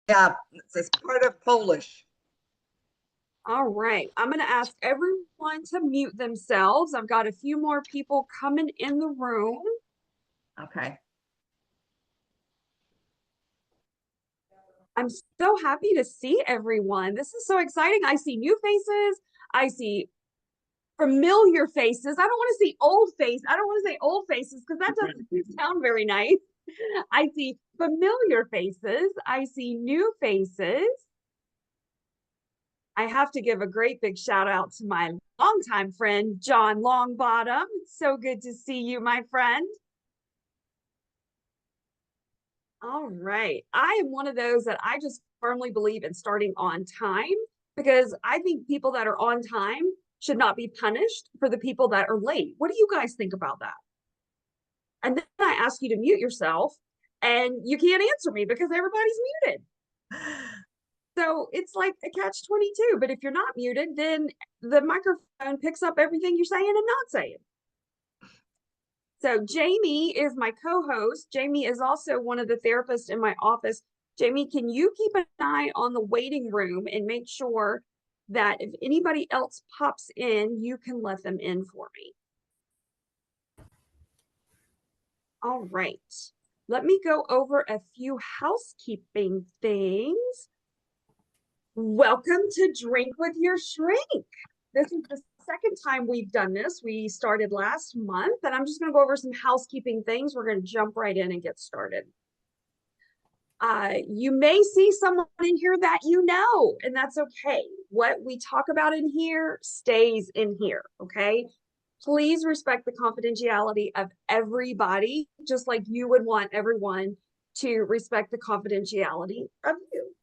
Yeah, it's part of Polish. All right. I'm going to ask everyone to mute themselves. I've got a few more people coming in the room. Okay. I'm so happy to see everyone. This is so exciting. I see new faces. I see familiar faces. I don't want to see old face. I don't want to say old faces because that doesn't sound very nice. I see familiar faces. I see new faces. I have to give a great big shout out to my longtime friend, John Longbottom. It's so good to see you, my friend. All right. I am one of those that I just firmly believe in starting on time because I think people that are on time should not be punished for the people that are late. What do you guys think about that? And then I ask you to mute yourself and you can't answer me because everybody's muted. So it's like a catch 22. But if you're not muted, then the microphone picks up everything you're saying and not saying. So Jamie is my co-host. Jamie is also one of the therapists in my office. Jamie, can you keep an eye on the waiting room and make sure that if anybody else pops in, you can let them in for me? All right. Let me go over a few housekeeping things. Welcome to Drink with Your Shrink. This is the second time we've done this. We started last month, and I'm just going to go over some housekeeping things. We're going to jump right in and get started. You may see someone in here that you know, and that's okay. What we talk about in here stays in here, okay? Please respect the confidentiality of everybody, just like you would want everyone to respect the confidentiality of you.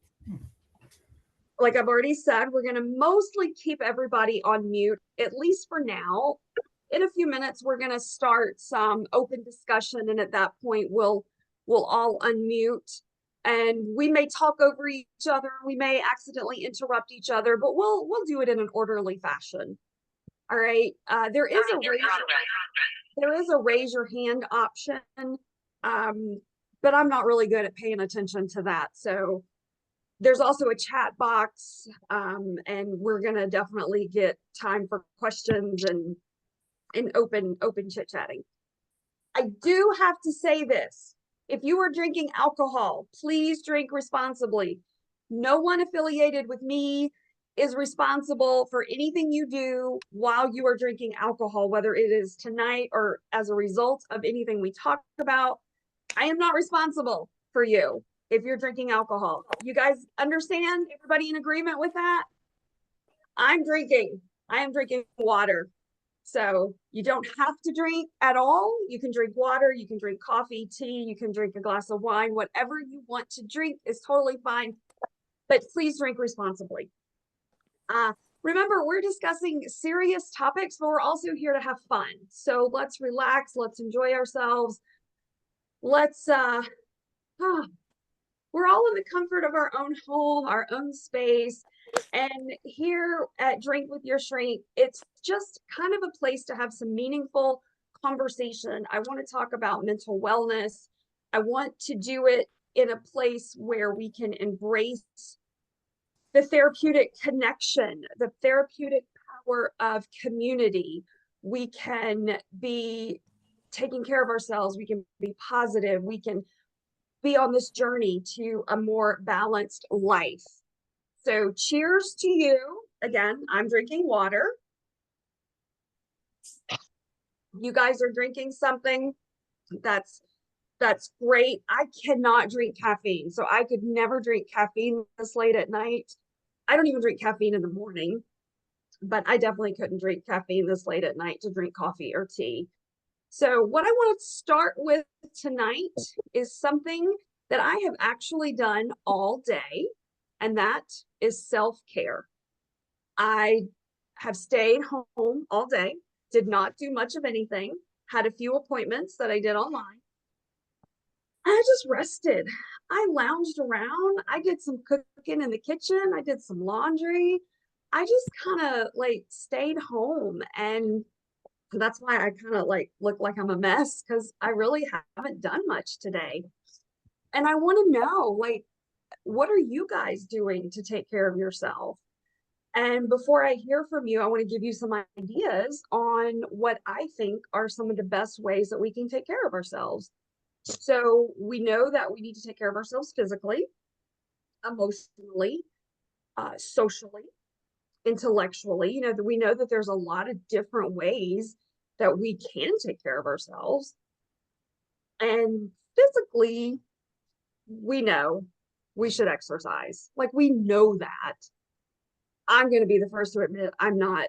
Like I've already said, we're going to mostly keep everybody on mute, at least for now. In a few minutes, we're going to start some open discussion, and at that point, we'll all unmute, and we may talk over each other. We may accidentally interrupt each other, but we'll do it in an orderly fashion. All right. There is a raise your hand option, but I'm not really good at paying attention to that. So there's also a chat box, and we're gonna definitely get time for questions and open chit chatting. I do have to say this: if you are drinking alcohol, please drink responsibly. No one affiliated with me is responsible for anything you do while you are drinking alcohol, whether it is tonight or as a result of anything we talked about. I am not responsible for you if you're drinking alcohol. You guys understand? Everybody in agreement with that? I'm drinking. I am drinking water. So you don't have to drink at all. You can drink water, you can drink coffee, tea, you can drink a glass of wine, whatever you want to drink is totally fine. But please drink responsibly. Remember, we're discussing serious topics, but we're also here to have fun. So let's relax, let's enjoy ourselves. Let's we're all in the comfort of our own home, our own space. And here at Drink with Your Shrink, it's just kind of a place to have some meaningful conversation. I want to talk about mental wellness. I want to do it in a place where we can embrace the therapeutic connection, the therapeutic power of community. We can be taking care of ourselves. We can be positive. We can be on this journey to a more balanced life. So cheers to you. Again, I'm drinking water. You guys are drinking something that's great. I cannot drink caffeine. So I could never drink caffeine this late at night. I don't even drink caffeine in the morning, but I definitely couldn't drink caffeine this late at night to drink coffee or tea. So what I want to start with tonight is something that I have actually done all day, and that is self-care. I have stayed home all day, did not do much of anything, had a few appointments that I did online. I just rested. I lounged around. I did some cooking in the kitchen. I did some laundry. I just kind of like stayed home, and that's why I kind of like look like I'm a mess because I really haven't done much today. And I want to know, like, what are you guys doing to take care of yourself? And before I hear from you, I want to give you some ideas on what I think are some of the best ways that we can take care of ourselves. So we know that we need to take care of ourselves physically, emotionally, socially, intellectually. You know, that we know that there's a lot of different ways that we can take care of ourselves. And physically, we know we should exercise. Like, we know that. I'm going to be the first to admit I'm not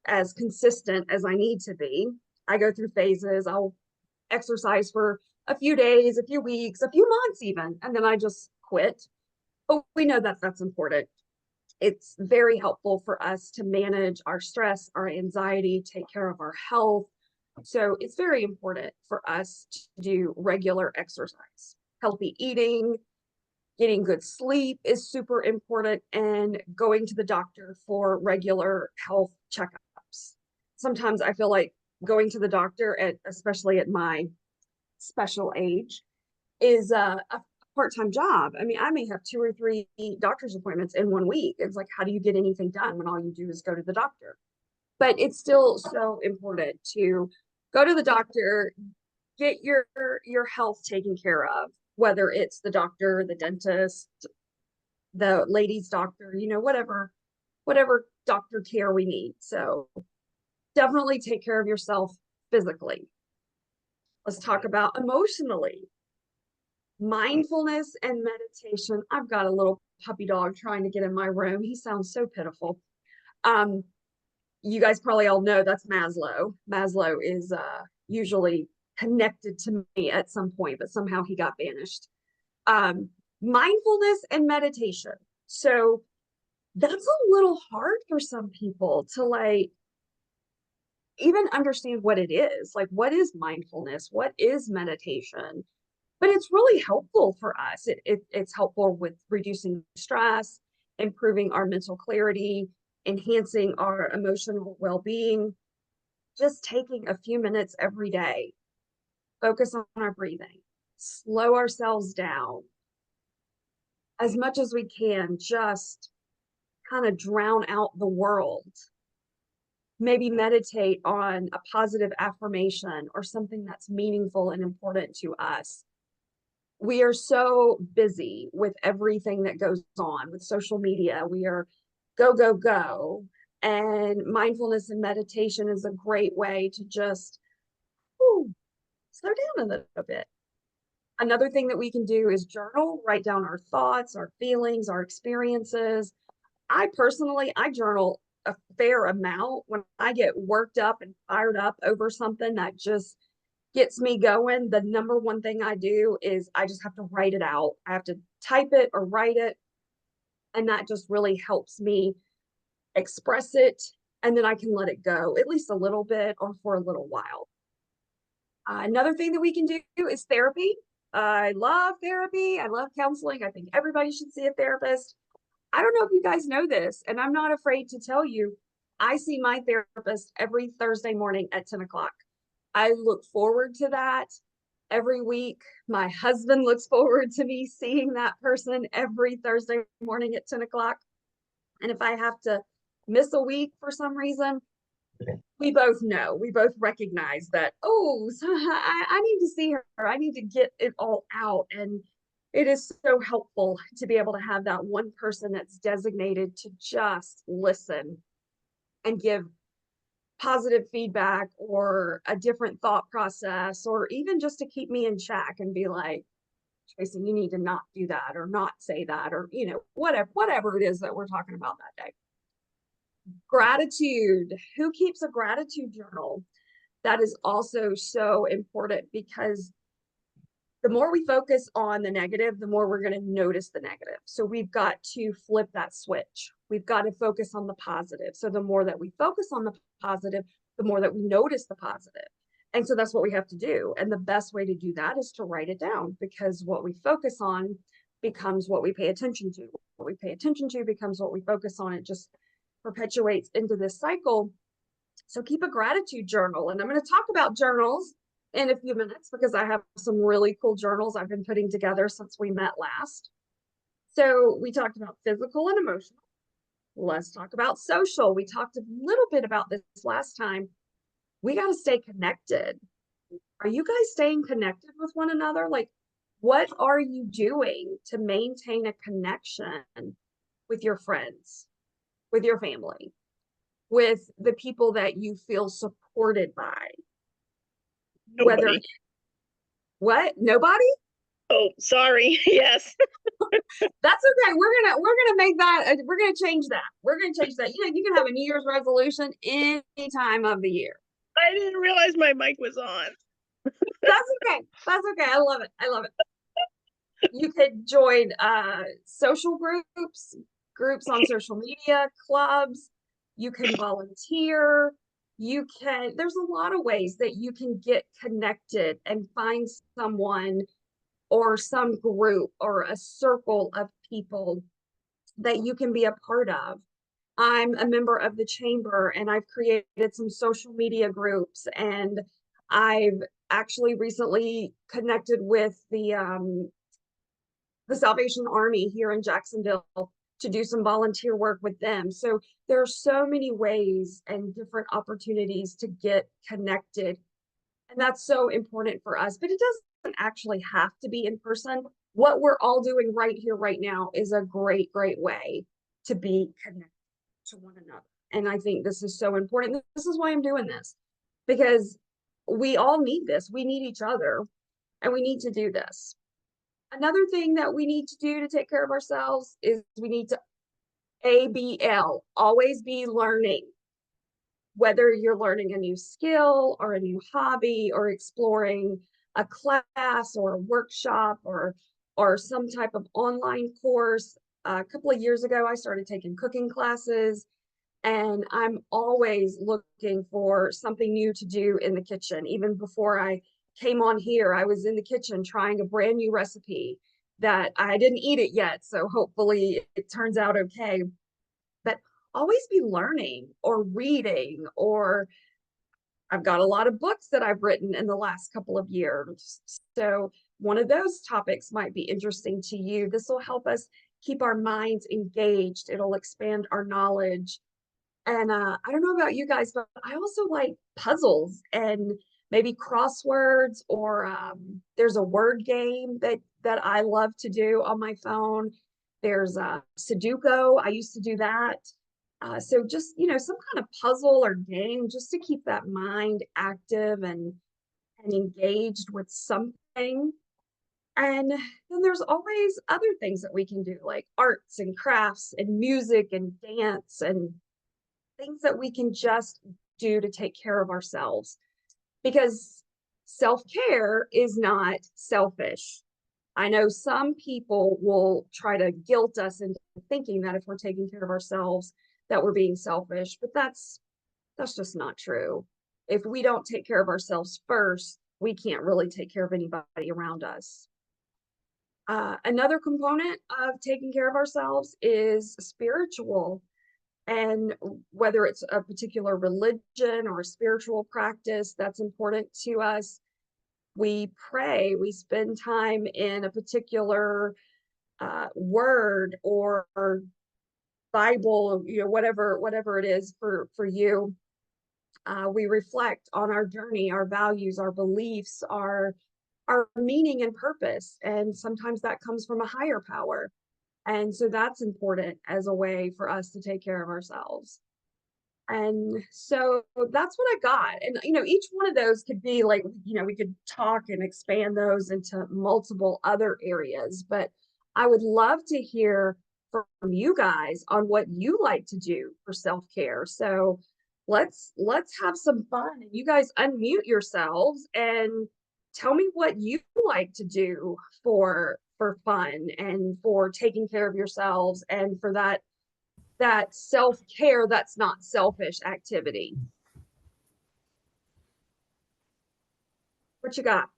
as consistent as I need to be. I go through phases. I'll exercise for a few days, a few weeks, a few months even, and then I just quit. But we know that that's important. It's very helpful for us to manage our stress, our anxiety, take care of our health. So it's very important for us to do regular exercise. Healthy eating, getting good sleep is super important, and going to the doctor for regular health checkups. Sometimes I feel like going to the doctor, especially at my special age, is a part-time job. I mean, I may have 2 or 3 doctor's appointments in 1 week. It's like, how do you get anything done when all you do is go to the doctor? But it's still so important to go to the doctor, get your health taken care of, whether it's the doctor, the dentist, the ladies doctor, you know, whatever doctor care we need. So definitely take care of yourself physically. Let's talk about emotionally. Mindfulness and meditation. I've got a little puppy dog trying to get in my room. He sounds so pitiful. You guys probably all know that's Maslow. Maslow is usually connected to me at some point, but somehow he got banished. Mindfulness and meditation. So that's a little hard for some people to like even understand what it is. Like, what is mindfulness? What is meditation? But it's really helpful for us. It's helpful with reducing stress, improving our mental clarity, enhancing our emotional well-being. Just taking a few minutes every day, focus on our breathing, slow ourselves down as much as we can, just kind of drown out the world. Maybe meditate on a positive affirmation or something that's meaningful and important to us. We are so busy with everything that goes on with social media. We are go, go, go. And mindfulness and meditation is a great way to just slow down a little bit. Another thing that we can do is journal, write down our thoughts, our feelings, our experiences. I journal a fair amount. When I get worked up and fired up over something that just gets me going, the number one thing I do is I just have to write it out. I have to type it or write it. And that just really helps me express it. And then I can let it go at least a little bit or for a little while. Another thing that we can do is therapy. I love therapy. I love counseling. I think everybody should see a therapist. I don't know if you guys know this, and I'm not afraid to tell you, I see my therapist every Thursday morning at 10 o'clock. I look forward to that every week. My husband looks forward to me seeing that person every Thursday morning at 10 o'clock. And if I have to miss a week for some reason, we both know, we both recognize that, oh, so I need to see her. I need to get it all out. And it is so helpful to be able to have that one person that's designated to just listen and give positive feedback or a different thought process, or even just to keep me in check and be like, Tracy, you need to not do that or not say that, or, you know, whatever it is that we're talking about that day. Gratitude. Who keeps a gratitude journal? That is also so important, because the more we focus on the negative, the more we're going to notice the negative. So we've got to flip that switch. We've got to focus on the positive. So the more that we focus on the positive, the more that we notice the positive. And so that's what we have to do. And the best way to do that is to write it down, because what we focus on becomes what we pay attention to. What we pay attention to becomes what we focus on. It just perpetuates into this cycle. So keep a gratitude journal. And I'm going to talk about journals in a few minutes, because I have some really cool journals I've been putting together since we met last. So we talked about physical and emotional. Let's talk about social. We talked a little bit about this last time. We got to stay connected. Are you guys staying connected with one another? Like, what are you doing to maintain a connection with your friends, with your family, with the people that you feel supported by? Whether Nobody. what? Nobody? Oh, sorry. Yes. That's okay. We're gonna make that. We're gonna change that. We're gonna change that. You can have a New Year's resolution any time of the year. I didn't realize my mic was on. That's okay. That's okay. I love it. I love it. You could join social groups on social media, clubs. You can volunteer. There's a lot of ways that you can get connected and find someone or some group or a circle of people that you can be a part of. I'm a member of the chamber and I've created some social media groups, and I've actually recently connected with the Salvation Army here in Jacksonville to do some volunteer work with them. So there are so many ways and different opportunities to get connected. And that's so important for us, but it doesn't actually have to be in person. What we're all doing right here, right now is a great, great way to be connected to one another. And I think this is so important. This is why I'm doing this, because we all need this. We need each other, and we need to do this. Another thing that we need to do to take care of ourselves is we need to ABL, always be learning. Whether you're learning a new skill or a new hobby or exploring a class or a workshop or some type of online course. A couple of years ago, I started taking cooking classes, and I'm always looking for something new to do in the kitchen. Even before I came on here, I was in the kitchen trying a brand new recipe that I didn't eat it yet, so hopefully it turns out okay. But always be learning or reading, or I've got a lot of books that I've written in the last couple of years. So one of those topics might be interesting to you. This will help us keep our minds engaged. It'll expand our knowledge. And I don't know about you guys, but I also like puzzles and maybe crosswords, or there's a word game that I love to do on my phone. There's Sudoku. I used to do that. So just, some kind of puzzle or game just to keep that mind active and engaged with something. And then there's always other things that we can do, like arts and crafts and music and dance and things that we can just do to take care of ourselves. Because self-care is not selfish. I know some people will try to guilt us into thinking that if we're taking care of ourselves, that we're being selfish, but that's just not true. If we don't take care of ourselves first, we can't really take care of anybody around us. Another component of taking care of ourselves is spiritual. And whether it's a particular religion or a spiritual practice that's important to us, we pray, we spend time in a particular word or Bible, whatever it is for you. We reflect on our journey, our values, our beliefs, our meaning and purpose. And sometimes that comes from a higher power. And so that's important as a way for us to take care of ourselves. And so that's what I got. And, each one of those could be like, we could talk and expand those into multiple other areas, but I would love to hear from you guys on what you like to do for self-care. So let's have some fun, and you guys unmute yourselves and tell me what you like to do for fun and for taking care of yourselves and for that self-care that's not selfish activity. What you got?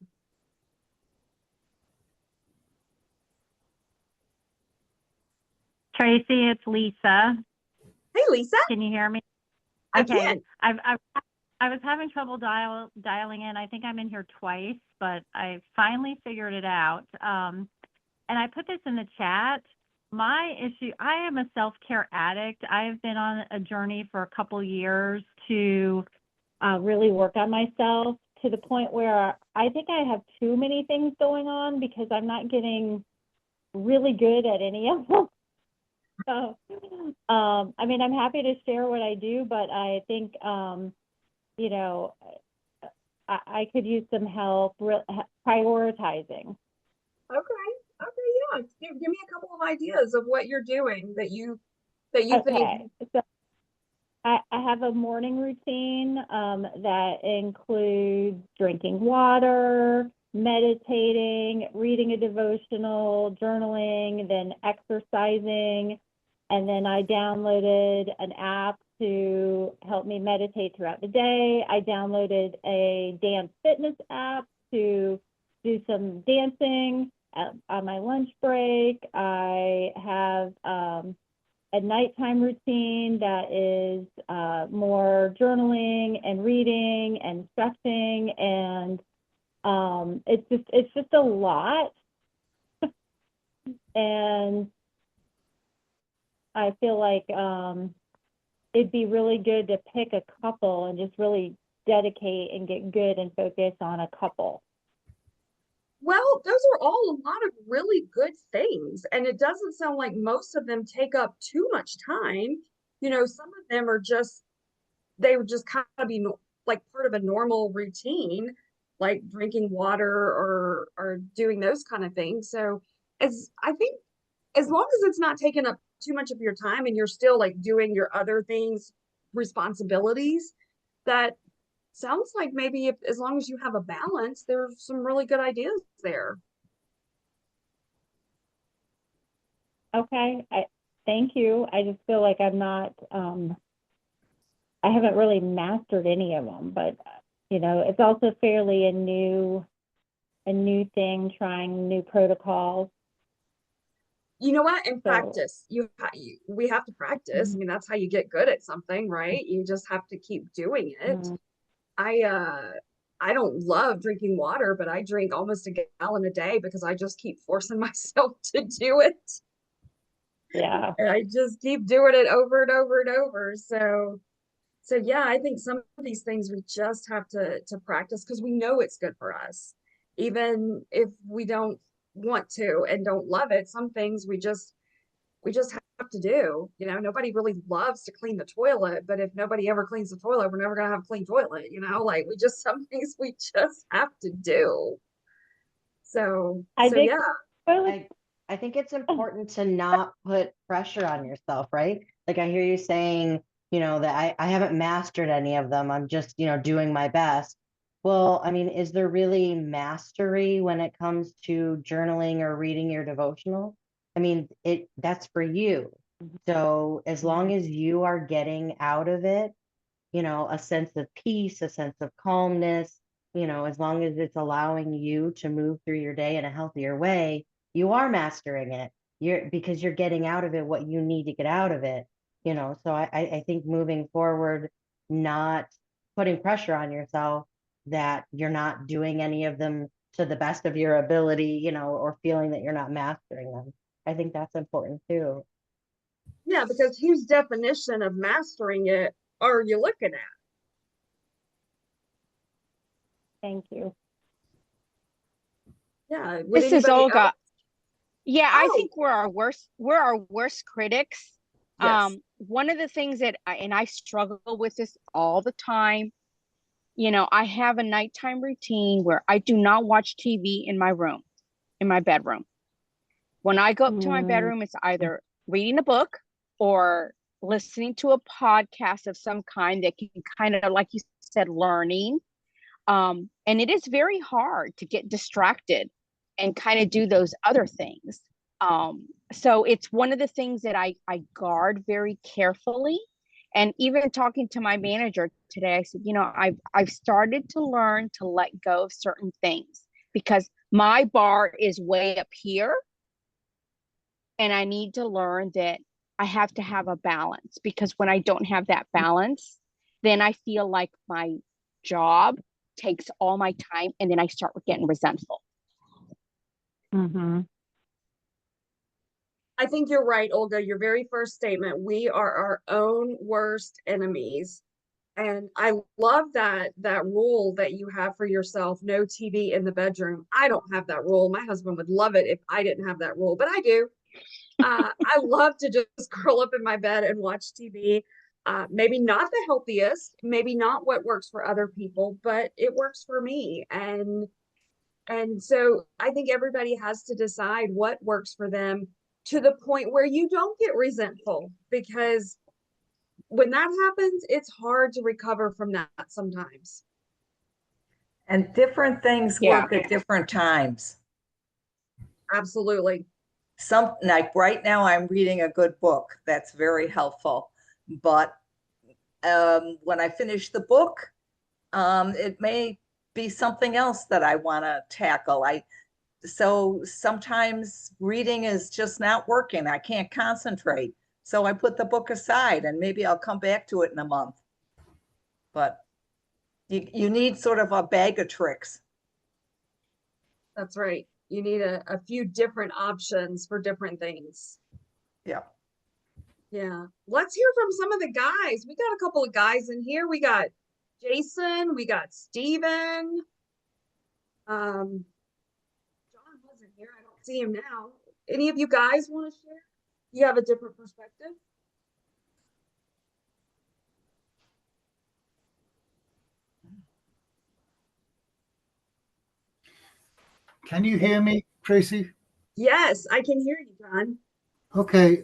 Tracy, it's Lisa. Hey, Lisa. Can you hear me? I Okay. can. I was having trouble dialing in. I think I'm in here twice, but I finally figured it out. And I put this in the chat. My issue, I am a self-care addict. I've been on a journey for a couple years to really work on myself to the point where I think I have too many things going on because I'm not getting really good at any of them. So, I mean, I'm happy to share what I do, but I think, you know, I could use some help prioritizing. Okay. Okay. Yeah. Give me a couple of ideas of what you're doing that you think. Okay, so I have a morning routine that includes drinking water, meditating, reading a devotional, journaling, then exercising. And then I downloaded an app to help me meditate throughout the day. I downloaded a dance fitness app to do some dancing on my lunch break. I have a nighttime routine that is more journaling and reading and stretching, and it's just a lot. And I feel like it'd be really good to pick a couple and just really dedicate and get good and focus on a couple. Well, those are all a lot of really good things. And it doesn't sound like most of them take up too much time. You know, some of them are just, they would just kind of be like part of a normal routine, like drinking water or doing those kind of things. So as I think as long as it's not taking up too much of your time and you're still like doing your other things, responsibilities, that sounds like maybe if as long as you have a balance, there's some really good ideas there. Okay, thank you. I just feel like I'm not, I haven't really mastered any of them, but you know, it's also fairly a new thing, trying new protocols. You know what? In So, practice, we have to practice. I mean, that's how you get good at something, right? You just have to keep doing it. mm, I uh I don't love drinking water, but I drink almost a gallon a day because I just keep forcing myself to do it. yeah. And I just keep doing it over and over and over. So yeah, I think some of these things we just have to practice because we know it's good for us. Even if we don't want to and don't love it, some things we just have to do. You know, nobody really loves to clean the toilet, but if nobody ever cleans the toilet, we're never gonna have a clean toilet, you know, like we just some things we just have to do. So I think, yeah. well, I think it's important to not put pressure on yourself, right? Like I hear you saying, that I haven't mastered any of them. I'm just, doing my best. Well, I mean, is there really mastery when it comes to journaling or reading your devotional? I mean, that's for you. So as long as you are getting out of it, a sense of peace, a sense of calmness, as long as it's allowing you to move through your day in a healthier way, you are mastering it. Because you're getting out of it what you need to get out of it. So I think moving forward, not putting pressure on yourself that you're not doing any of them to the best of your ability, or feeling that you're not mastering them. I think that's important too. Yeah, because whose definition of mastering it are you looking at? thank you. Yeah, would This is anybody Olga. else? Yeah, I Oh, think we're our worst critics. yes. One of the things that I struggle with this all the time, I have a nighttime routine where I do not watch TV in my room, in my bedroom. When I go up to my bedroom, it's either reading a book or listening to a podcast of some kind that can kind of, like you said, learning. And it is very hard to get distracted and kind of do those other things. So it's one of the things that I guard very carefully. And even talking to my manager today, I said, I've started to learn to let go of certain things because my bar is way up here. And I need to learn that I have to have a balance, because when I don't have that balance, then I feel like my job takes all my time and then I start getting resentful. Mm-hmm. I think you're right, Olga. Your very first statement, we are our own worst enemies. And I love that rule that you have for yourself, no TV in the bedroom. I don't have that rule. My husband would love it if I didn't have that rule, but I do. I love to just curl up in my bed and watch TV. Maybe not the healthiest, maybe not what works for other people, but it works for me. And so I think everybody has to decide what works for them to the point where you don't get resentful, because when that happens, it's hard to recover from that sometimes. And different things Yeah. work at different times. Absolutely. Some, like right now, I'm reading a good book that's very helpful. But when I finish the book, it may be something else that I want to tackle. So sometimes reading is just not working. I can't concentrate. So I put the book aside and maybe I'll come back to it in a month. But you need sort of a bag of tricks. That's right. You need a few different options for different things. Yeah. Yeah. Let's hear from some of the guys. We got a couple of guys in here. We got Jason, we got Steven. John wasn't here. I don't see him now. Any of you guys want to share? You have a different perspective? Can you hear me, Tracy? Yes, I can hear you, John. Okay.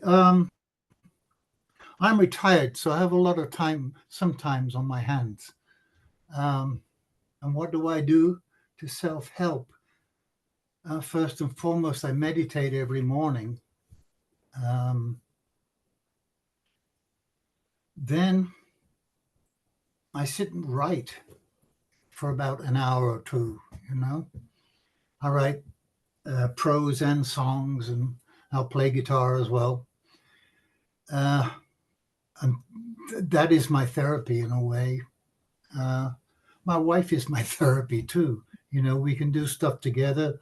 I'm retired, so I have a lot of time sometimes on my hands. And what do I do to self-help? First and foremost, I meditate every morning. Then I sit and write for about an hour or two, you know. I write prose and songs, and I'll play guitar as well. And that is my therapy in a way. My wife is my therapy too. You know, we can do stuff together.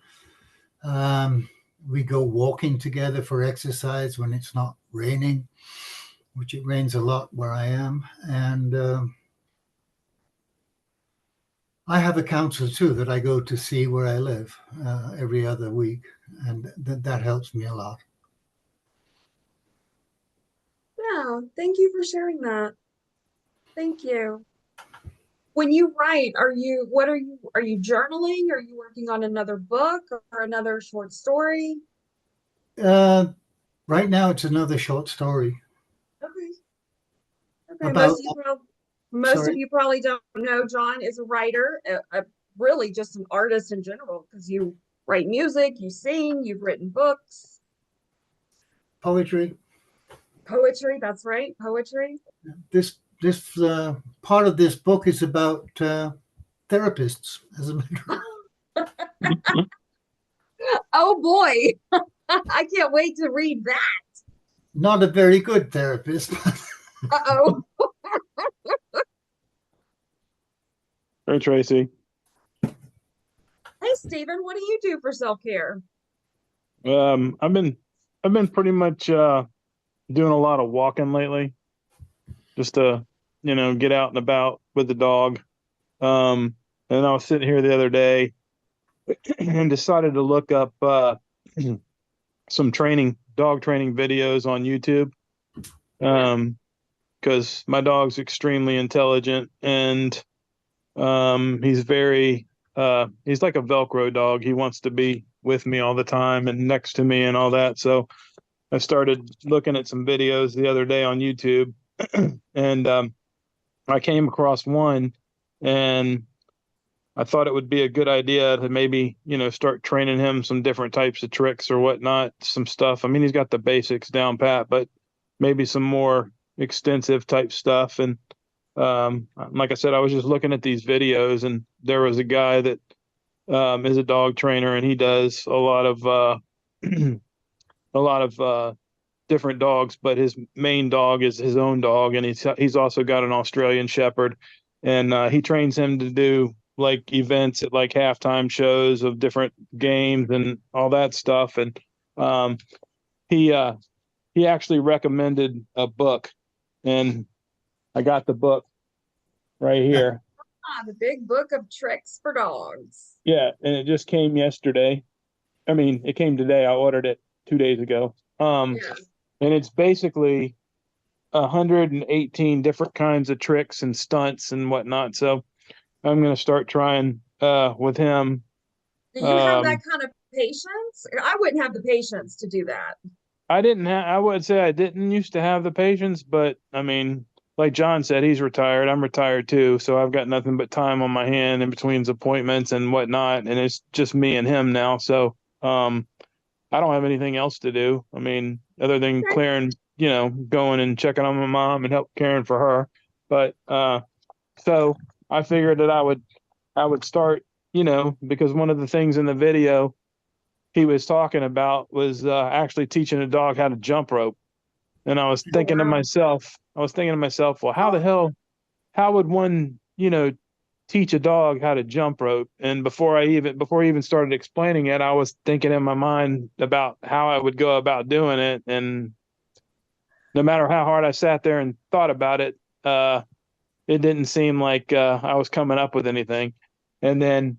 We go walking together for exercise when it's not raining, which it rains a lot where I am. And I have a counselor too that I go to see where I live every other week. And that helps me a lot. Yeah, thank you for sharing that. Thank you. When you write, are you journaling? Are you working on another book or another short story? Right now, it's another short story. Okay. Okay. About, Most of sorry? you probably don't know John is a writer, really just an artist in general, because you write music, you sing, you've written books. Poetry. Poetry, that's right, poetry. This part of this book is about therapists, as a matter of Oh boy, I can't wait to read that. not a very good therapist. Uh-oh. Hey, Tracy. Hey, Stephen, what do you do for self-care? I've been pretty much doing a lot of walking lately, just to get out and about with the dog. And I was sitting here the other day and decided to look up some dog training videos on YouTube. Because my dog's extremely intelligent, and he's like a Velcro dog. He wants to be with me all the time and next to me and all that. So I started looking at some videos the other day on YouTube, and I came across one, and I thought it would be a good idea to maybe, start training him some different types of tricks or whatnot, some stuff. I mean, he's got the basics down pat, but maybe some more extensive type stuff. And like I said, I was just looking at these videos, and there was a guy that is a dog trainer, and he does a lot of different dogs, but his main dog is his own dog, and he's also got an Australian Shepherd, and he trains him to do like events at like halftime shows of different games and all that stuff. And he actually recommended a book, and I got the book right here. The big book of tricks for dogs. Yeah, and it just came yesterday. I mean, it came today. I ordered it 2 days ago. Yeah. And it's basically 118 different kinds of tricks and stunts and whatnot. So I'm gonna start trying with him. Do you have that kind of patience? I wouldn't have the patience to do that. I would say I didn't used to have the patience, but I mean, like John said, he's retired. I'm retired too, so I've got nothing but time on my hand in between appointments and whatnot, and it's just me and him now. So I don't have anything else to do. I mean, other than Okay. clearing, going and checking on my mom and help caring for her. But so I figured that I would start, because one of the things in the video he was talking about was actually teaching a dog how to jump rope. And I was thinking to wow. myself, well, how would one, teach a dog how to jump rope? And before he even started explaining it, I was thinking in my mind about how I would go about doing it. And no matter how hard I sat there and thought about it, it didn't seem like I was coming up with anything. And then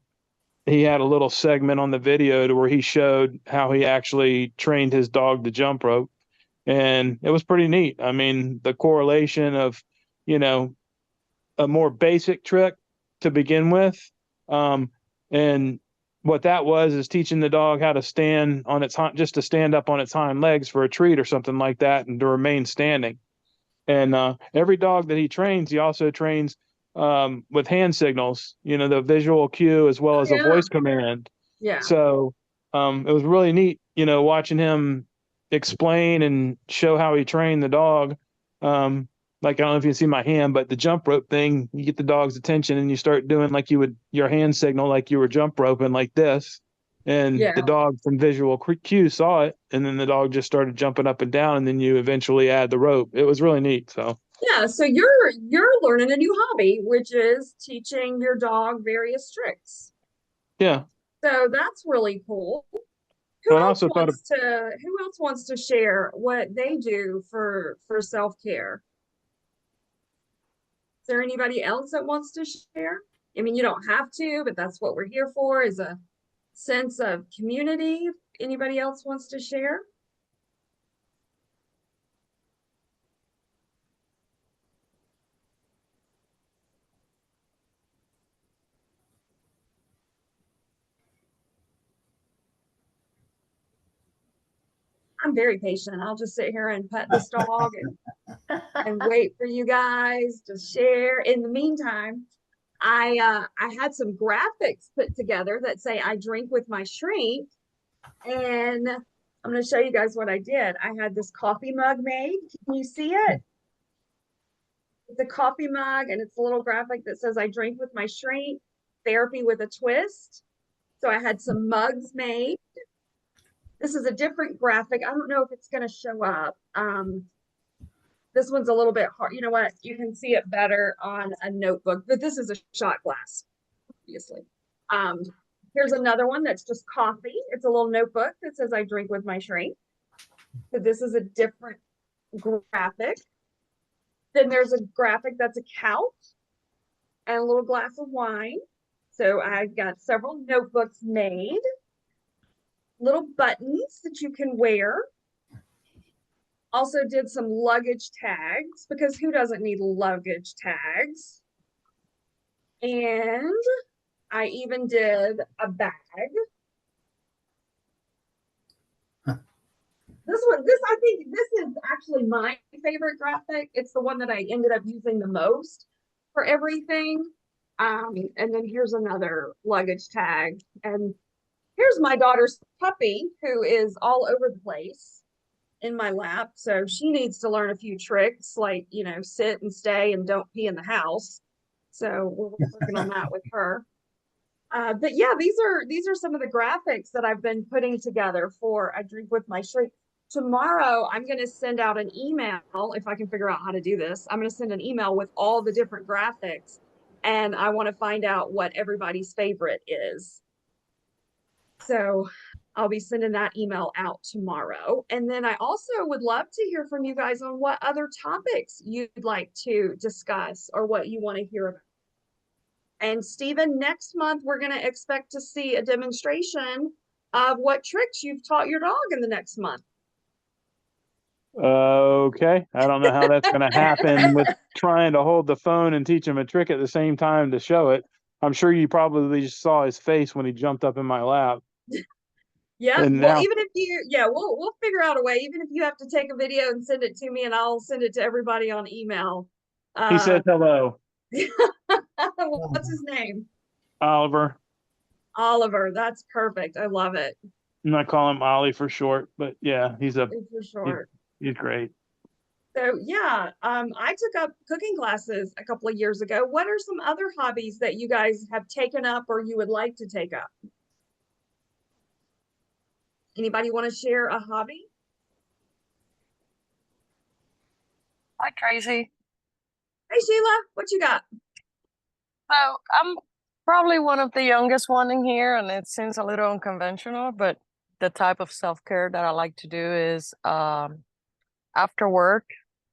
he had a little segment on the video to where he showed how he actually trained his dog to jump rope. And it was pretty neat. I mean, the correlation of, a more basic trick to begin with. And what that was is teaching the dog how to stand on just to stand up on its hind legs for a treat or something like that and to remain standing. And every dog that he trains, he also trains with hand signals, the visual cue as well as a voice command. Yeah. So it was really neat, watching him explain and show how he trained the dog. Like, I don't know if you can see my hand, but the jump rope thing, you get the dog's attention and you start doing like you would your hand signal, like you were jump roping like this. And Yeah. the dog from visual cue saw it. And then the dog just started jumping up and down. And then you eventually add the rope. It was really neat. So, Yeah, so you're learning a new hobby, which is teaching your dog various tricks. yeah. So that's really cool. Well, I also thought Who else wants to share what they do for self-care? Is there anybody else that wants to share? I mean, you don't have to, but that's what we're here for, is a sense of community. Anybody else wants to share? I'm very patient. I'll just sit here and pet this dog and wait for you guys to share. In the meantime, I had some graphics put together that say I drink with my shrink, and I'm going to show you guys what I did. I had this coffee mug made. Can you see it? It's a coffee mug, and it's a little graphic that says I drink with my shrink, therapy with a twist. So I had some mugs made. This is a different graphic. I don't know if it's going to show up. This one's a little bit hard. You know what? You can see it better on a notebook, but this is a shot glass, obviously. Here's another one that's just coffee. It's a little notebook that says I drink with my shrink. So this is a different graphic. Then there's a graphic that's a couch and a little glass of wine. So I've got several notebooks made. Little buttons that you can wear. Also did some luggage tags, because who doesn't need luggage tags? And I even did a bag. Huh. I think this is actually my favorite graphic. It's the one that I ended up using the most for everything. And then here's another luggage tag. And here's my daughter's puppy, who is all over the place in my lap. So she needs to learn a few tricks, like, sit and stay and don't pee in the house. So we're working on that with her. But yeah, these are some of the graphics that I've been putting together for I Drink with My Shrink. Tomorrow, I'm going to send out an email, if I can figure out how to do this. I'm going to send an email with all the different graphics, and I want to find out what everybody's favorite is. So I'll be sending that email out tomorrow. And then I also would love to hear from you guys on what other topics you'd like to discuss or what you want to hear about. And Stephen, next month, we're going to expect to see a demonstration of what tricks you've taught your dog in the next month. Okay. I don't know how that's going to happen with trying to hold the phone and teach him a trick at the same time to show it. I'm sure you probably just saw his face when he jumped up in my lap. Yeah. And Well, now, even if you, yeah, we'll figure out a way, even if you have to take a video and send it to me and I'll send it to everybody on email. he says hello, What's his name? Oliver. Oliver. That's perfect. I love it. And I call him Ollie for short, but yeah, For sure. he's great. So yeah, I took up cooking classes a couple of years ago. What are some other hobbies that you guys have taken up or you would like to take up? Anybody want to share a hobby? Hi, Tracy. Hey, Sheila, what you got? So I'm probably one of the youngest one in here, and it seems a little unconventional, but the type of self-care that I like to do is after work,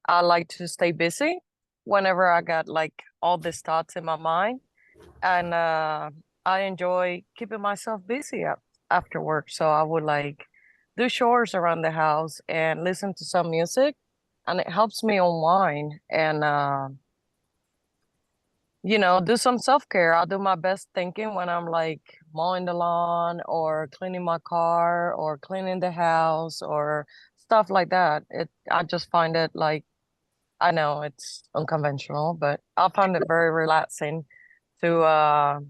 I like to stay busy whenever I got like all these thoughts in my mind. And I enjoy keeping myself busy after work. So I would like do chores around the house and listen to some music, and it helps me unwind and do some self-care. I'll do my best thinking when I'm like mowing the lawn or cleaning my car or cleaning the house or stuff like that. I just find it like, I know it's unconventional, but I find it very relaxing to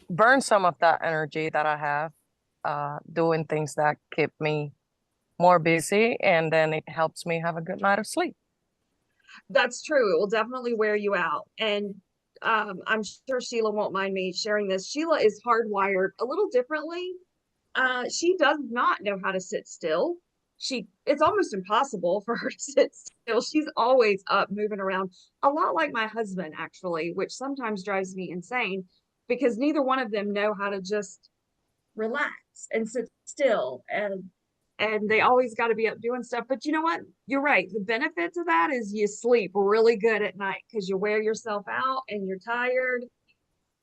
burn some of that energy that I have doing things that keep me more busy, and then it helps me have a good night of sleep. That's true. It will definitely wear you out. And I'm sure Sheila won't mind me sharing this. Sheila is hardwired a little differently. She does not know how to sit still. It's almost impossible for her to sit still. She's always up moving around, a lot like my husband, actually, which sometimes drives me insane because neither one of them know how to just relax and sit still, and they always got to be up doing stuff. But you know what? You're right. The benefit to that is you sleep really good at night because you wear yourself out and you're tired,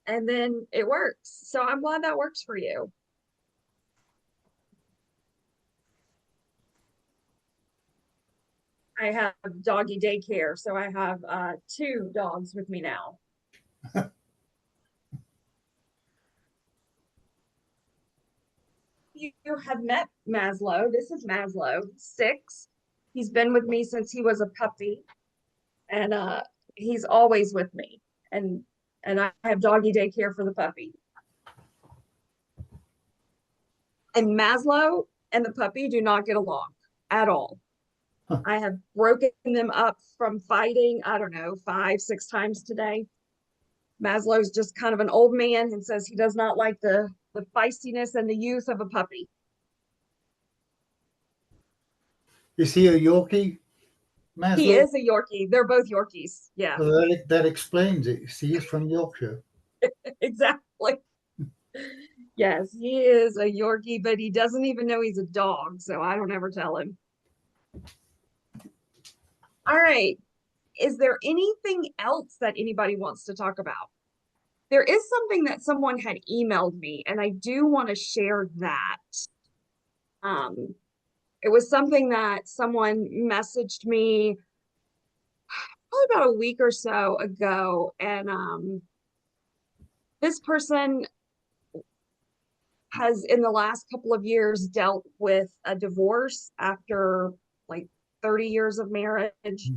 and then it works. So I'm glad that works for you. I have doggy daycare, so I have 2 dogs with me now. You have met Maslow. This is Maslow, 6. He's been with me since he was a puppy, and he's always with me. And I have doggy daycare for the puppy. And Maslow and the puppy do not get along at all. Huh. I have broken them up from fighting, I don't know, 5, 6 times today. Maslow's just kind of an old man and says he does not like the feistiness and the youth of a puppy. Is he a Yorkie, Maslow? He is a Yorkie. They're both Yorkies. Yeah. Well, that explains it. See, he's from Yorkshire. Exactly. Yes, he is a Yorkie, but he doesn't even know he's a dog, so I don't ever tell him. All right. Is there anything else that anybody wants to talk about? There is something that someone had emailed me, and I do want to share that. It was something that someone messaged me probably about a week or so ago, and this person has in the last couple of years dealt with a divorce after like 30 years of marriage.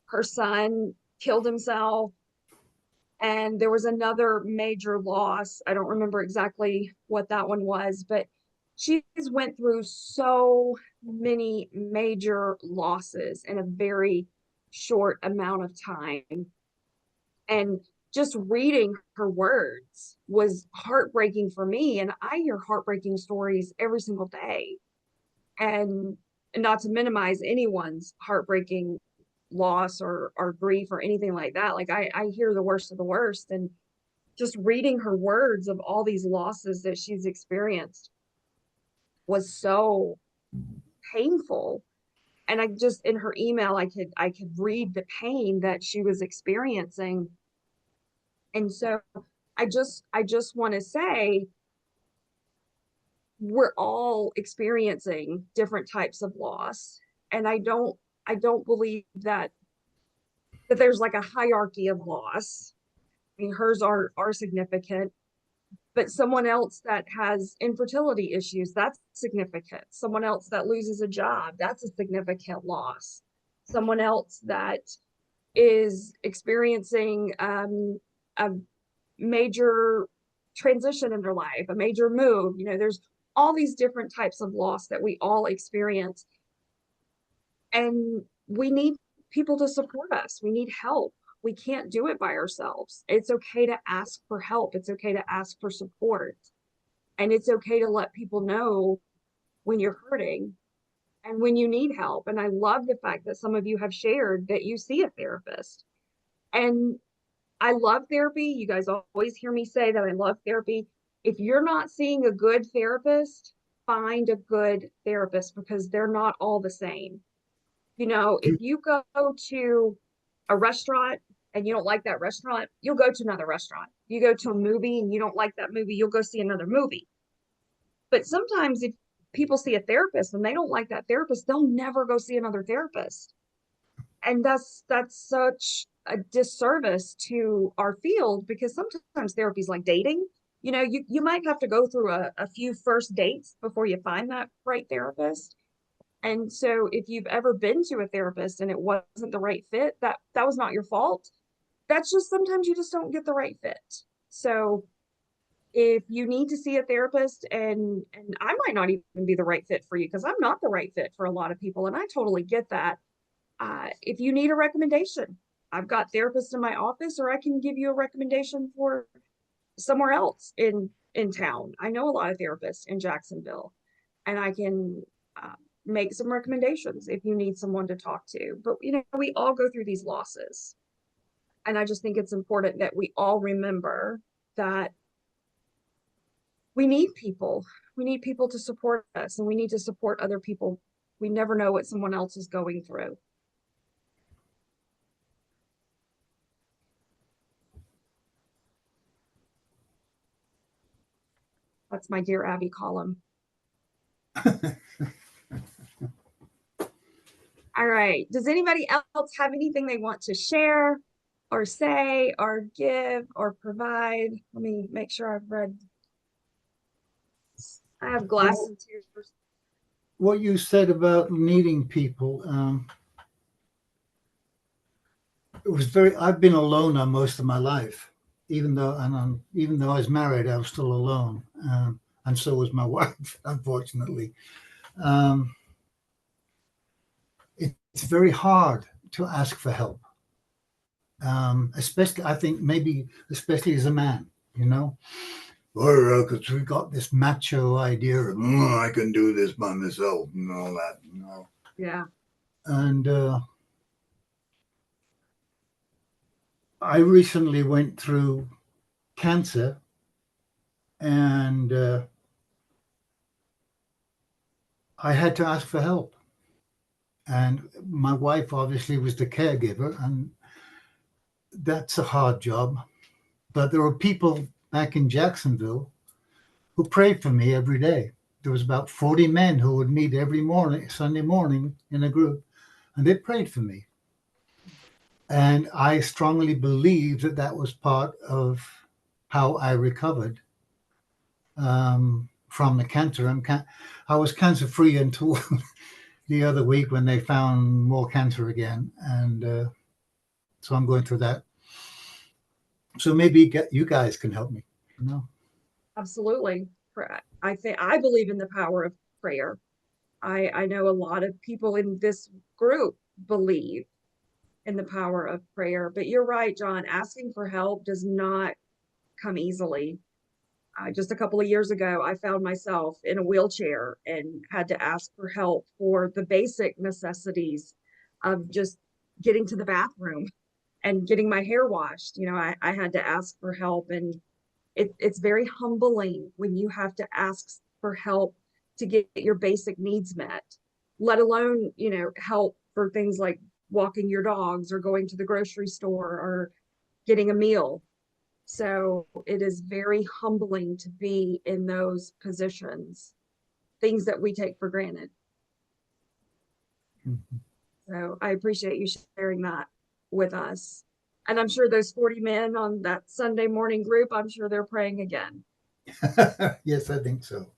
Her son killed himself, and there was another major loss. I don't remember exactly what that one was, but she's went through so many major losses in a very short amount of time. And just reading her words was heartbreaking for me. And I hear heartbreaking stories every single day. And not to minimize anyone's heartbreaking loss or grief or anything like that. Like I hear the worst of the worst, and just reading her words of all these losses that she's experienced was so painful. And I just, in her email, I could read the pain that she was experiencing. And so I just want to say, we're all experiencing different types of loss. And I don't believe that there's like a hierarchy of loss. I mean, hers are significant, but someone else that has infertility issues, that's significant. Someone else that loses a job, that's a significant loss. Someone else that is experiencing a major transition in their life, a major move. You know, there's all these different types of loss that we all experience. And we need people to support us. We need help. We can't do it by ourselves. It's okay to ask for help. It's okay to ask for support. And it's okay to let people know when you're hurting and when you need help. And I love the fact that some of you have shared that you see a therapist. And I love therapy. You guys always hear me say that I love therapy. If you're not seeing a good therapist, find a good therapist, because they're not all the same. You know, if you go to a restaurant and you don't like that restaurant, you'll go to another restaurant. You go to a movie and you don't like that movie, you'll go see another movie. But sometimes if people see a therapist and they don't like that therapist, they'll never go see another therapist. And that's such a disservice to our field, because sometimes therapy is like dating. You know, you might have to go through a few first dates before you find that right therapist. And so if you've ever been to a therapist and it wasn't the right fit, that was not your fault. That's just, sometimes you just don't get the right fit. So if you need to see a therapist, and I might not even be the right fit for you, because I'm not the right fit for a lot of people, and I totally get that. If you need a recommendation, I've got therapists in my office, or I can give you a recommendation for somewhere else in town. I know a lot of therapists in Jacksonville, and I can make some recommendations if you need someone to talk to. But, you know, we all go through these losses. And I just think it's important that we all remember that we need people. We need people to support us, and we need to support other people. We never know what someone else is going through. That's my Dear Abby column. All right. Does anybody else have anything they want to share or say or give or provide? Let me make sure I've read. I have glass and tears. What you said about needing people, it was I've been a loner most of my life, even though I was married, I was still alone, and so was my wife, unfortunately. It's very hard to ask for help, especially, I think, maybe especially as a man, you know, because we got this macho idea of, I can do this by myself and all that, you know. Yeah. And I recently went through cancer, and I had to ask for help. And my wife obviously was the caregiver, and that's a hard job. But there were people back in Jacksonville who prayed for me every day. There was about 40 men who would meet every morning, Sunday morning, in a group, and they prayed for me. And I strongly believe that that was part of how I recovered from the cancer. I was cancer-free until the other week when they found more cancer again. And so I'm going through that. So maybe you guys can help me, you know? Absolutely. I believe in the power of prayer. I know a lot of people in this group believe in the power of prayer, but you're right, John, asking for help does not come easily. Just a couple of years ago, I found myself in a wheelchair and had to ask for help for the basic necessities of just getting to the bathroom and getting my hair washed. You know, I had to ask for help, and it's very humbling when you have to ask for help to get your basic needs met, let alone, you know, help for things like walking your dogs or going to the grocery store or getting a meal. So it is very humbling to be in those positions, things that we take for granted. Mhm. So I appreciate you sharing that with us. And I'm sure those 40 men on that Sunday morning group, I'm sure they're praying again. Yes, I think so.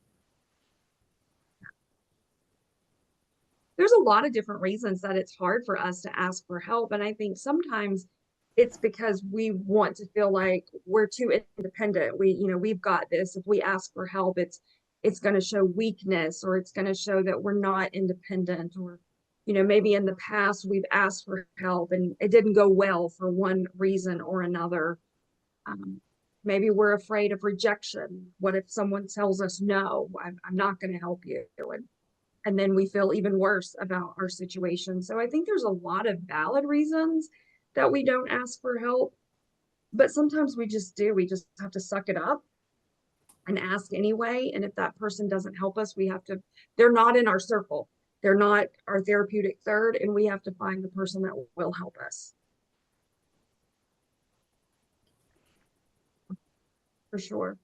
There's a lot of different reasons that it's hard for us to ask for help. And I think sometimes it's because we want to feel like we're too independent. We've got this. If we ask for help, it's going to show weakness, or it's going to show that we're not independent, or, maybe in the past we've asked for help and it didn't go well for one reason or another. Maybe we're afraid of rejection. What if someone tells us, no, I'm not going to help you? And then we feel even worse about our situation. So I think there's a lot of valid reasons that we don't ask for help, but sometimes we just do. We just have to suck it up and ask anyway. And if that person doesn't help us, they're not in our circle. They're not our therapeutic third, and we have to find the person that will help us. For sure.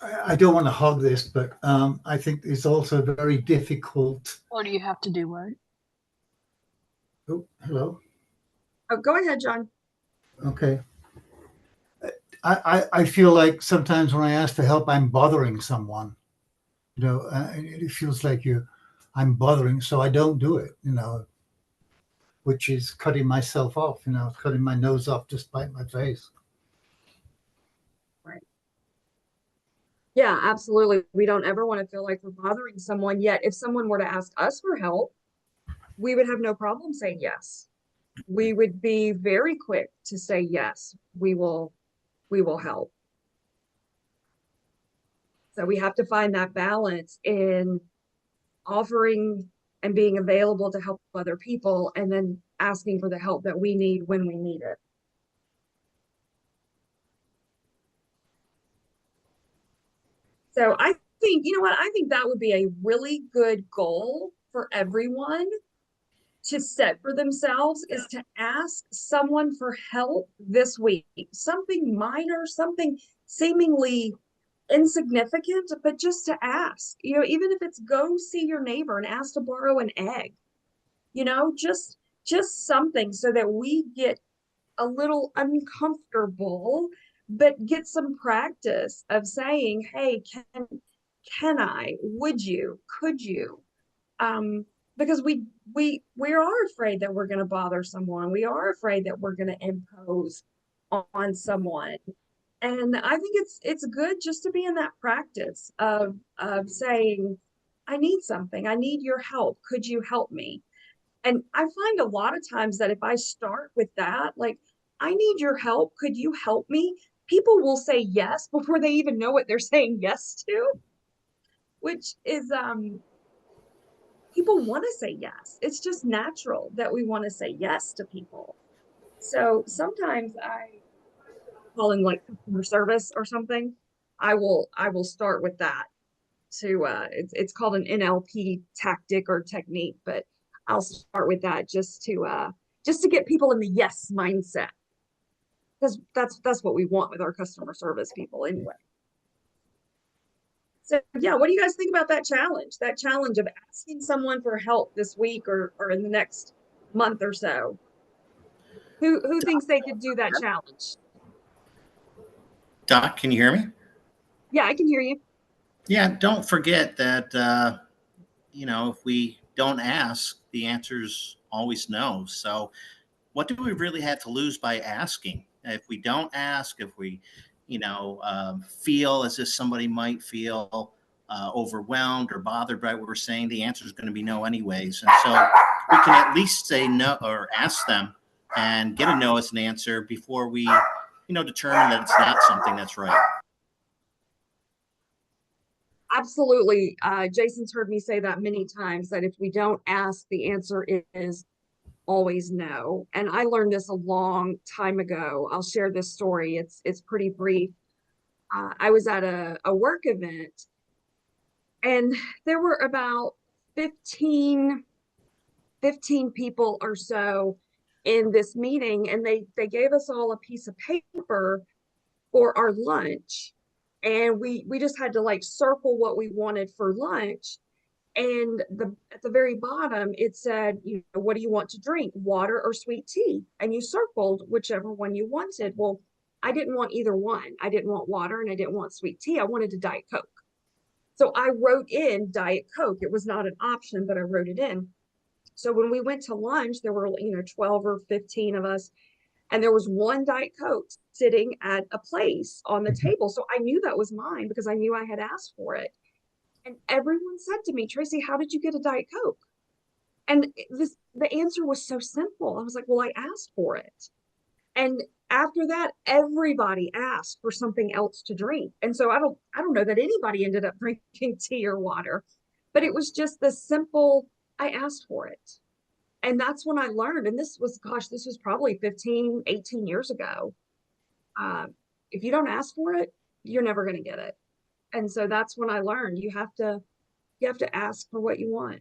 I don't want to hog this, but I think it's also very difficult. Or do you have to do what? Oh, hello. Oh, go ahead, John. Okay. I feel like sometimes when I ask for help, I'm bothering someone. It feels like I'm bothering, so I don't do it. Which is cutting myself off. Cutting my nose off to spite my face. Right. Yeah, absolutely. We don't ever want to feel like we're bothering someone. Yet if someone were to ask us for help, we would have no problem saying yes. We would be very quick to say yes, we will help. So we have to find that balance in offering and being available to help other people, and then asking for the help that we need when we need it. So I think, I think that would be a really good goal for everyone to set for themselves, is to ask someone for help this week. Something minor, something seemingly insignificant, but just to ask, even if it's go see your neighbor and ask to borrow an egg, just something, so that we get a little uncomfortable, but get some practice of saying, hey, can I, would you, could you? Because we are afraid that we're going to bother someone. We are afraid that we're going to impose on someone. And I think it's good just to be in that practice of saying, I need something. I need your help. Could you help me? And I find a lot of times that if I start with that, like, I need your help. Could you help me? People will say yes before they even know what they're saying yes to, which is, people want to say yes. It's just natural that we want to say yes to people. So sometimes calling like customer service or something, I will start with that to it's called an NLP tactic or technique, but I'll start with that just to get people in the yes mindset, because that's what we want with our customer service people anyway. So yeah, what do you guys think about that challenge of asking someone for help this week or in the next month or so? Who thinks they could do that challenge? Doc, can you hear me? Yeah, I can hear you. Yeah, don't forget that, if we don't ask, the answer's always no. So what do we really have to lose by asking? If we don't ask, if we, feel as if somebody might feel overwhelmed or bothered by what we're saying, the answer is going to be no anyways. And so we can at least say no or ask them and get a no as an answer before we, determine that it's not something that's right. Absolutely. Jason's heard me say that many times, that if we don't ask, the answer is always no. And I learned this a long time ago. I'll share this story. It's pretty brief. I was at a work event, and there were about 15 people or so in this meeting, and they gave us all a piece of paper for our lunch, and we just had to like circle what we wanted for lunch. And at the very bottom it said, you know, what do you want to drink, water or sweet tea? And you circled whichever one you wanted. Well, I didn't want either one. I didn't want water and I didn't want sweet tea. I wanted a Diet Coke. So I wrote in Diet Coke. It was not an option, but I wrote it in. So when we went to lunch, there were, you know, 12 or 15 of us, and there was one Diet Coke sitting at a place on the table. So I knew that was mine because I knew I had asked for it. And everyone said to me, Tracy, how did you get a Diet Coke? And the answer was so simple. I was like, well, I asked for it. And after that, everybody asked for something else to drink. And so I don't know that anybody ended up drinking tea or water, but it was just the simple, I asked for it. And that's when I learned, and this was probably 15, 18 years ago. If you don't ask for it, you're never going to get it. And so that's when I learned you have to ask for what you want.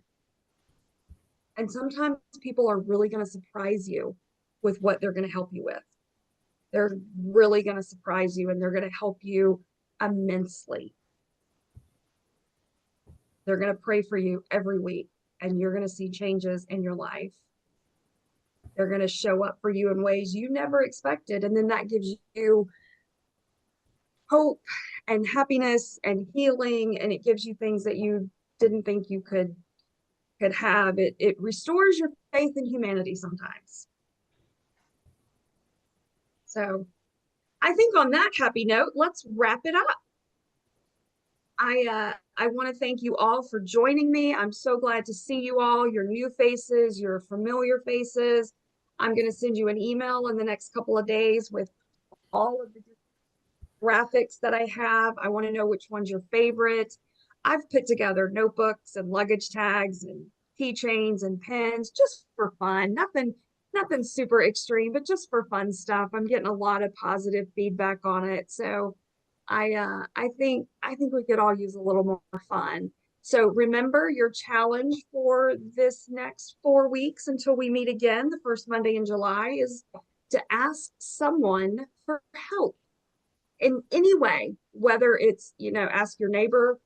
And sometimes people are really going to surprise you with what they're going to help you with. They're really going to surprise you, and they're going to help you immensely. They're going to pray for you every week, and you're going to see changes in your life. They're going to show up for you in ways you never expected. And then that gives you hope and happiness and healing, and it gives you things that you didn't think you could have. It restores your faith in humanity sometimes. So I think on that happy note, let's wrap it up. I want to thank you all for joining me. I'm so glad to see you all, your new faces, your familiar faces. I'm going to send you an email in the next couple of days with all of the graphics that I have. I want to know which one's your favorite. I've put together notebooks and luggage tags and keychains and pens just for fun. Nothing super extreme, but just for fun stuff. I'm getting a lot of positive feedback on it. So I think we could all use a little more fun. So remember, your challenge for this next 4 weeks until we meet again, the first Monday in July, is to ask someone for help in any way, whether it's, you know, ask your neighbor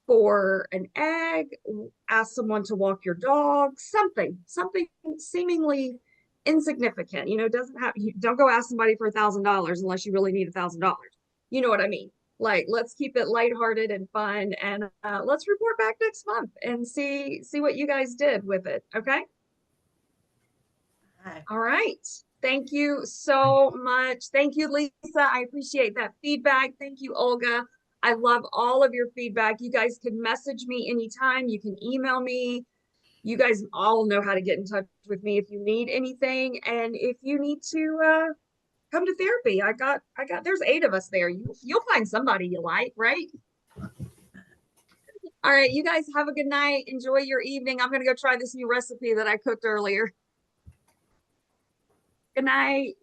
for an egg, ask someone to walk your dog, something seemingly insignificant. You know, don't go ask somebody for $1,000 unless you really need $1,000. You know what I mean? Like, let's keep it lighthearted and fun, and let's report back next month and see what you guys did with it. Okay. Hi. All right. Thank you so much. Thank you, Lisa. I appreciate that feedback. Thank you, Olga. I love all of your feedback. You guys can message me anytime. You can email me. You guys all know how to get in touch with me if you need anything. And if you need to come to therapy, there's 8 of us there. You'll find somebody you like, right? All right, you guys have a good night. Enjoy your evening. I'm going to go try this new recipe that I cooked earlier. Good night.